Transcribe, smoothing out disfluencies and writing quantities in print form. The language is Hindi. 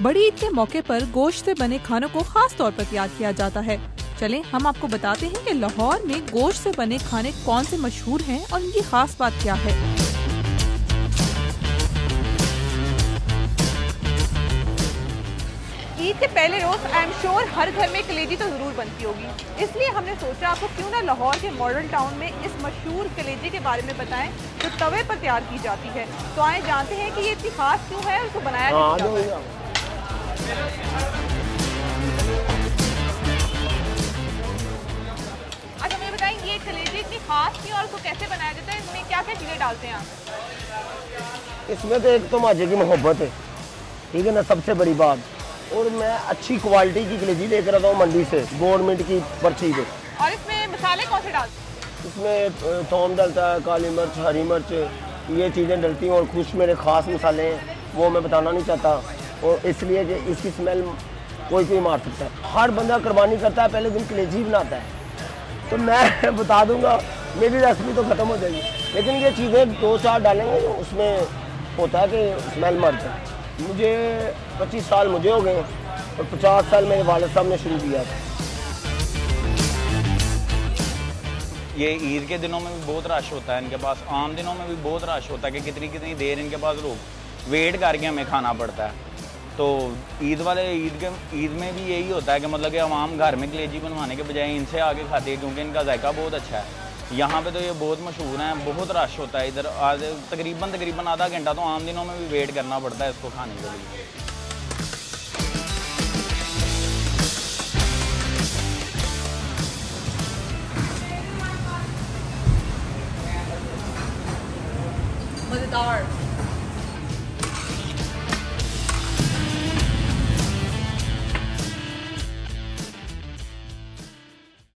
बड़ी ईद के मौके पर गोश्त से बने खानों को खास तौर पर तैयार किया जाता है। चलें हम आपको बताते हैं कि लाहौर में गोश्त से बने खाने कौन से मशहूर हैं और इनकी खास बात क्या है। ईद के पहले रोज आई एम श्योर हर घर में कलेजी तो जरूर बनती होगी, इसलिए हमने सोचा आपको क्यों ना लाहौर के मॉडल टाउन में इस मशहूर कलेजी के बारे में बताएं जो तवे पर तैयार की जाती है। तो आए जानते हैं कि ये इतनी खास क्यों है और उसको बनाया कैसे जाता है। अच्छा मुझे बताएं ये कलेजी इतनी खास क्यों और उसको कैसे बनाया जाता है, इसमें क्या क्या चीज़ें डालते हैं आप? इसमें तो एक तो माजे की मोहब्बत है, ठीक है ना, सबसे बड़ी बात। और मैं अच्छी क्वालिटी की कलेजी लेकर आता हूँ मंडी से, गवर्नमेंट की पर्ची पे। और इसमें मसाले कौन से डालते हैं? इसमें थोम डलता है, काली मिर्च, हरी मिर्च, ये चीज़ें डलती हैं। और कुछ मेरे ख़ास मसाले हैं वो मैं बताना नहीं चाहता, और इसलिए कि इसकी स्मेल कोई मार सकता है। हर बंदा कुर्बानी करता है, पहले दिन कलेजी बनाता है, तो मैं बता दूंगा मेरी रेसिपी तो ख़त्म हो जाएगी, लेकिन ये चीज़ें 2-4 डालेंगे उसमें होता है कि स्मेल मर जाए। मुझे 25 साल मुझे हो गए और 50 साल मेरे वालिद साहब ने शुरू किया था। ये ईद के दिनों में भी बहुत रश होता है इनके पास, आम दिनों में भी बहुत रश होता है कि कितनी कितनी देर इनके पास लोग वेट करके हमें खाना पड़ता है। तो ईद में भी यही होता है कि मतलब कि आवाम घर में कलेजी बनवाने के बजाय इनसे आगे खाते हैं, क्योंकि इनका जायका बहुत अच्छा है। यहाँ पे तो ये बहुत मशहूर हैं, बहुत रश होता है इधर। तकरीबन आधा घंटा तो आम दिनों में भी वेट करना पड़ता है इसको खाने के लिए। मज़ेदार।